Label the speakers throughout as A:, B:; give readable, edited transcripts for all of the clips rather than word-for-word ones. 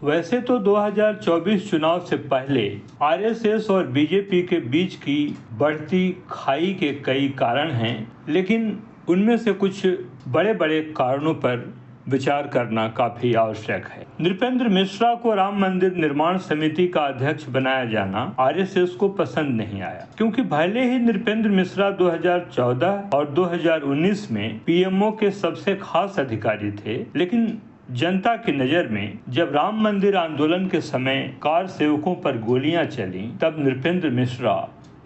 A: वैसे तो 2024 चुनाव से पहले आरएसएस और बीजेपी के बीच की बढ़ती खाई के कई कारण हैं, लेकिन उनमें से कुछ बड़े बड़े कारणों पर विचार करना काफी आवश्यक है। नृपेंद्र मिश्रा को राम मंदिर निर्माण समिति का अध्यक्ष बनाया जाना आरएसएस को पसंद नहीं आया, क्योंकि भले ही नृपेंद्र मिश्रा 2014 और 2019 में पीएमओ के सबसे खास अधिकारी थे, लेकिन जनता की नजर में जब राम मंदिर आंदोलन के समय कार सेवकों पर गोलियां चली, तब नृपेंद्र मिश्रा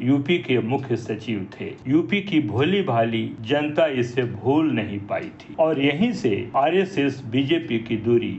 A: यूपी के मुख्य सचिव थे। यूपी की भोली भाली जनता इसे भूल नहीं पाई थी और यहीं से आरएसएस बीजेपी की दूरी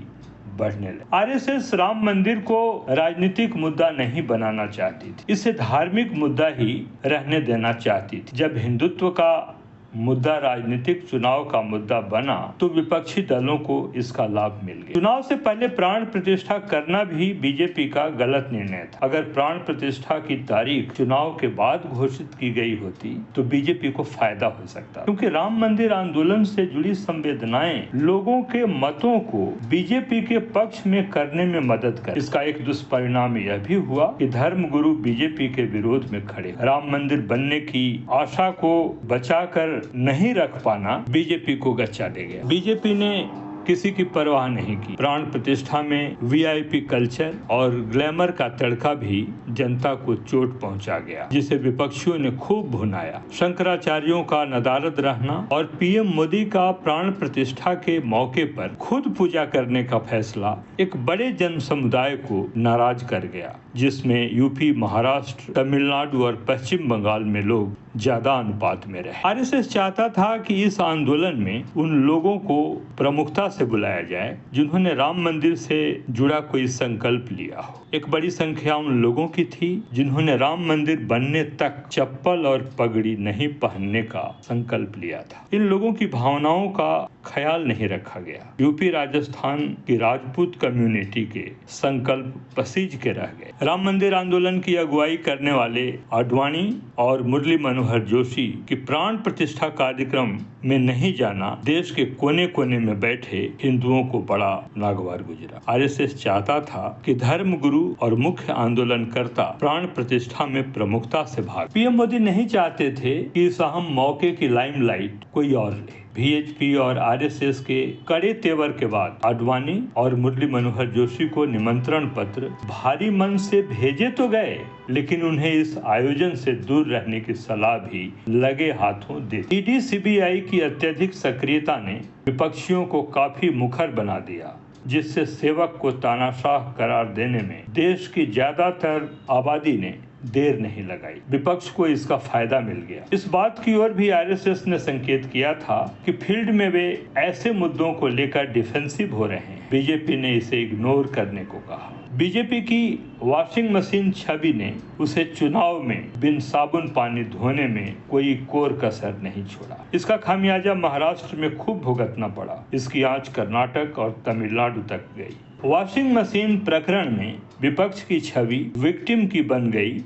A: बढ़ने लगी। आरएसएस राम मंदिर को राजनीतिक मुद्दा नहीं बनाना चाहती थी, इसे धार्मिक मुद्दा ही रहने देना चाहती थी। जब हिंदुत्व का मुद्दा राजनीतिक चुनाव का मुद्दा बना तो विपक्षी दलों को इसका लाभ मिल गया। चुनाव से पहले प्राण प्रतिष्ठा करना भी बीजेपी का गलत निर्णय था। अगर प्राण प्रतिष्ठा की तारीख चुनाव के बाद घोषित की गई होती तो बीजेपी को फायदा हो सकता, क्योंकि राम मंदिर आंदोलन से जुड़ी संवेदनाएं लोगों के मतों को बीजेपी के पक्ष में करने में मदद कर। इसका एक दुष्परिणाम यह भी हुआ कि धर्मगुरु बीजेपी के विरोध में खड़े। राम मंदिर बनने की आशा को बचाकर नहीं रख पाना बीजेपी को गच्चा दे गया। बीजेपी ने किसी की परवाह नहीं की। प्राण प्रतिष्ठा में वीआईपी कल्चर और ग्लैमर का तड़का भी जनता को चोट पहुंचा गया, जिसे विपक्षियों ने खूब भुनाया। शंकराचार्यों का नदारद रहना और पीएम मोदी का प्राण प्रतिष्ठा के मौके पर खुद पूजा करने का फैसला एक बड़े जन समुदाय को नाराज कर गया, जिसमें यूपी, महाराष्ट्र, तमिलनाडु और पश्चिम बंगाल में लोग ज्यादा अनुपात में रहे। आरएसएस चाहता था कि इस आंदोलन में उन लोगों को प्रमुखता से बुलाया जाए जिन्होंने राम मंदिर से जुड़ा कोई संकल्प लिया हो। एक बड़ी संख्या उन लोगों की थी जिन्होंने राम मंदिर बनने तक चप्पल और पगड़ी नहीं पहनने का संकल्प लिया था। इन लोगों की भावनाओं का ख्याल नहीं रखा गया। यूपी, राजस्थान की राजपूत कम्युनिटी के संकल्प पसीज के रह गए। राम मंदिर आंदोलन की अगुवाई करने वाले आडवाणी और मुरली मनोहर जोशी की प्राण प्रतिष्ठा कार्यक्रम में नहीं जाना देश के कोने कोने में बैठे हिंदुओं को बड़ा नागवार गुजरा। आरएसएस चाहता था कि धर्मगुरु और मुख्य आंदोलनकर्ता प्राण प्रतिष्ठा में प्रमुखता से भाग। पीएम मोदी नहीं चाहते थे कि इस अहम मौके की लाइमलाइट कोई और ले। वीएचपी और आरएसएस के कड़े तेवर के बाद आडवाणी और मुरली मनोहर जोशी को निमंत्रण पत्र भारी मन से भेजे तो गए, लेकिन उन्हें इस आयोजन से दूर रहने की सलाह भी लगे हाथों दी। ईडी, सीबीआई की अत्यधिक सक्रियता ने विपक्षियों को काफी मुखर बना दिया, जिससे सेवक को तानाशाह करार देने में देश की ज्यादातर आबादी ने देर नहीं लगाई। विपक्ष को इसका फायदा मिल गया। इस बात की ओर भी आरएसएस ने संकेत किया था कि फील्ड में वे ऐसे मुद्दों को लेकर डिफेंसिव हो रहे हैं। बीजेपी ने इसे इग्नोर करने को कहा। बीजेपी की वॉशिंग मशीन छवि ने उसे चुनाव में बिन साबुन पानी धोने में कोई कोर कसर नहीं छोड़ा। इसका खामियाजा महाराष्ट्र में खूब भुगतना पड़ा। इसकी आंच कर्नाटक और तमिलनाडु तक गई। वॉशिंग मशीन प्रकरण में विपक्ष की छवि विक्टिम की बन गई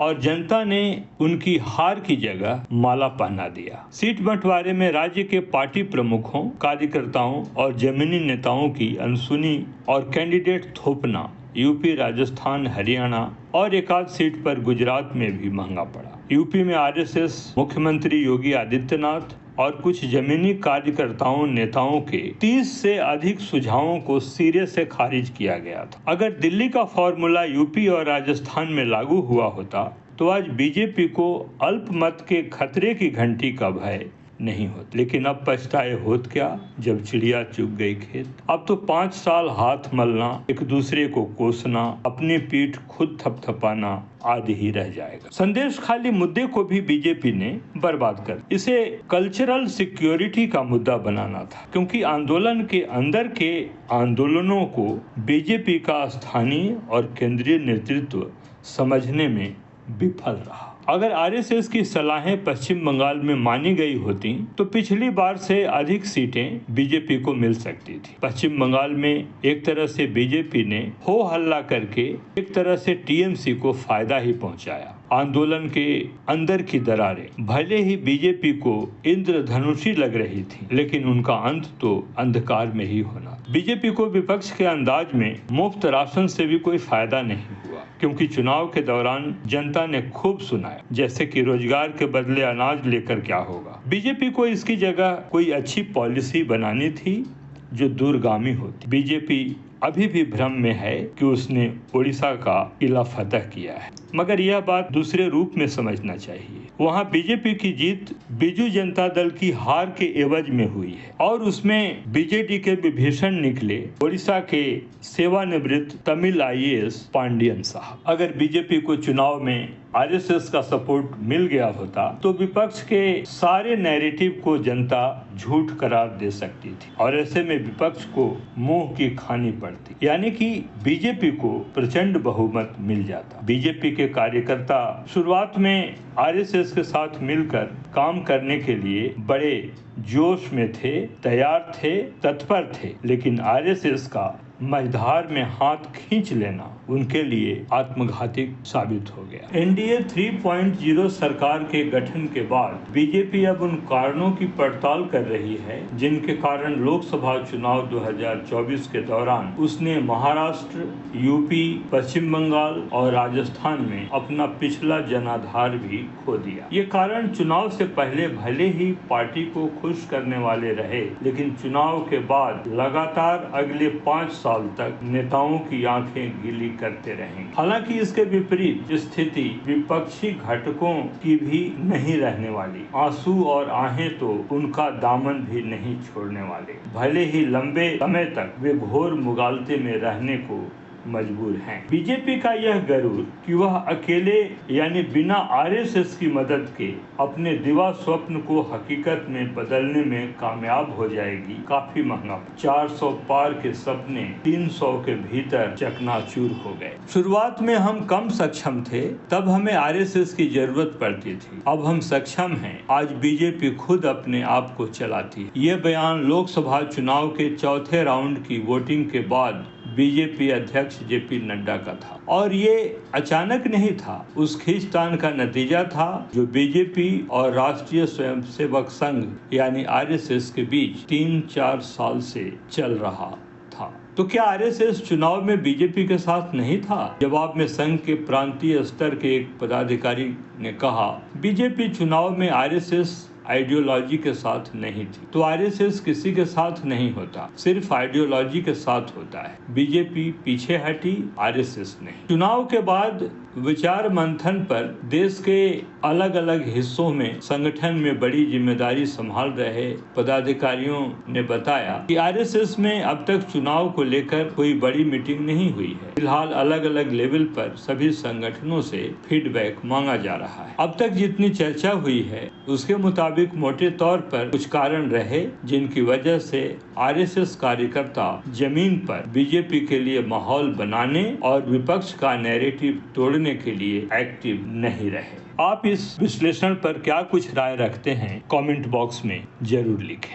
A: और जनता ने उनकी हार की जगह माला पहना दिया। सीट बंटवारे में राज्य के पार्टी प्रमुखों, कार्यकर्ताओं और जमीनी नेताओं की अनसुनी और कैंडिडेट थोपना यूपी, राजस्थान, हरियाणा और एक आध सीट पर गुजरात में भी महंगा पड़ा। यूपी में आरएसएस मुख्यमंत्री योगी आदित्यनाथ और कुछ जमीनी कार्यकर्ताओं, नेताओं के 30 से अधिक सुझावों को सिरे से खारिज किया गया था। अगर दिल्ली का फॉर्मूला यूपी और राजस्थान में लागू हुआ होता तो आज बीजेपी को अल्पमत के खतरे की घंटी का भय नहीं होता। लेकिन अब पछताए होत क्या जब चिड़िया चुग गई खेत। अब तो 5 साल हाथ मलना, एक दूसरे को कोसना, अपनी पीठ खुद थपथपाना आदि ही रह जाएगा। संदेश खाली मुद्दे को भी बीजेपी ने बर्बाद कर इसे कल्चरल सिक्योरिटी का मुद्दा बनाना था, क्योंकि आंदोलन के अंदर के आंदोलनों को बीजेपी का स्थानीय और केंद्रीय नेतृत्व समझने में विफल रहा। अगर आरएसएस की सलाहें पश्चिम बंगाल में मानी गई होती तो पिछली बार से अधिक सीटें बीजेपी को मिल सकती थी। पश्चिम बंगाल में एक तरह से बीजेपी ने हो हल्ला करके एक तरह से टीएमसी को फायदा ही पहुंचाया। आंदोलन के अंदर की दरारें भले ही बीजेपी को इंद्रधनुषी लग रही थी, लेकिन उनका अंत तो अंधकार में ही होना। बीजेपी को विपक्ष के अंदाज में मुफ्त राशन से भी कोई फायदा नहीं हुआ, क्योंकि चुनाव के दौरान जनता ने खूब सुनाया, जैसे कि रोजगार के बदले अनाज लेकर क्या होगा। बीजेपी को इसकी जगह कोई अच्छी पॉलिसी बनानी थी जो दूरगामी होती। बीजेपी अभी भी भ्रम में है कि उसने उड़ीसा का किला फतह किया है, मगर यह बात दूसरे रूप में समझना चाहिए। वहाँ बीजेपी की जीत बीजू जनता दल की हार के एवज में हुई है और उसमें बीजेडी के विभीषण निकले उड़ीसा के सेवानिवृत्त तमिल आईएएस पांडियन साहब। अगर बीजेपी को चुनाव में आरएसएस का सपोर्ट मिल गया होता तो विपक्ष के सारे नैरेटिव को जनता झूठ करार दे सकती थी और ऐसे में विपक्ष को मुंह की खानी पड़ती, यानी कि बीजेपी को प्रचंड बहुमत मिल जाता। बीजेपी के कार्यकर्ता शुरुआत में आरएसएस के साथ मिलकर काम करने के लिए बड़े जोश में थे, तैयार थे, तत्पर थे, लेकिन आरएसएस का मझधार में हाथ खींच लेना उनके लिए आत्मघाती साबित हो गया। एनडीए 3.0 सरकार के गठन के बाद बीजेपी अब उन कारणों की पड़ताल कर रही है जिनके कारण लोकसभा चुनाव 2024 के दौरान उसने महाराष्ट्र, यूपी, पश्चिम बंगाल और राजस्थान में अपना पिछला जनाधार भी खो दिया। ये कारण चुनाव से पहले भले ही पार्टी को खुश करने वाले रहे, लेकिन चुनाव के बाद लगातार अगले 5 साल तक नेताओं की आंखें गीली करते रहेंगे। हालांकि इसके विपरीत स्थिति विपक्षी घटकों की भी नहीं रहने वाली। आंसू और आहें तो उनका दामन भी नहीं छोड़ने वाले, भले ही लंबे समय तक वे घोर मुगालते में रहने को मजबूर हैं। बीजेपी का यह गरूर कि वह अकेले यानी बिना आरएसएस की मदद के अपने दिवा स्वप्न को हकीकत में बदलने में कामयाब हो जाएगी, काफी महंगा। 400 पार के सपने 300 के भीतर चकनाचूर हो गए। शुरुआत में हम कम सक्षम थे, तब हमें आरएसएस की जरूरत पड़ती थी। अब हम सक्षम हैं, आज बीजेपी खुद अपने आप को चलाती है। ये बयान लोकसभा चुनाव के चौथे राउंड की वोटिंग के बाद बीजेपी अध्यक्ष जेपी नड्डा का था और ये अचानक नहीं था, उस खींचतान का नतीजा था जो बीजेपी और राष्ट्रीय स्वयंसेवक संघ यानी आरएसएस के बीच 3-4 साल से चल रहा था। तो क्या आरएसएस चुनाव में बीजेपी के साथ नहीं था? जवाब में संघ के प्रांतीय स्तर के एक पदाधिकारी ने कहा, बीजेपी चुनाव में आरएसएस आइडियोलॉजी के साथ नहीं थी। तो आरएसएस किसी के साथ नहीं होता, सिर्फ आइडियोलॉजी के साथ होता है। बीजेपी पीछे हटी, आरएसएस नहीं। चुनाव के बाद विचार मंथन पर देश के अलग अलग हिस्सों में संगठन में बड़ी जिम्मेदारी संभाल रहे पदाधिकारियों ने बताया कि आरएसएस में अब तक चुनाव को लेकर कोई बड़ी मीटिंग नहीं हुई है। फिलहाल अलग अलग लेवल पर सभी संगठनों से फीडबैक मांगा जा रहा है। अब तक जितनी चर्चा हुई है उसके मुताबिक मोटे तौर पर कुछ कारण रहे जिनकी वजह से आरएसएस कार्यकर्ता जमीन पर बीजेपी के लिए माहौल बनाने और विपक्ष का नैरेटिव तोड़ने के लिए एक्टिव नहीं रहे। आप इस विश्लेषण पर क्या कुछ राय रखते हैं? कमेंट बॉक्स में जरूर लिखें।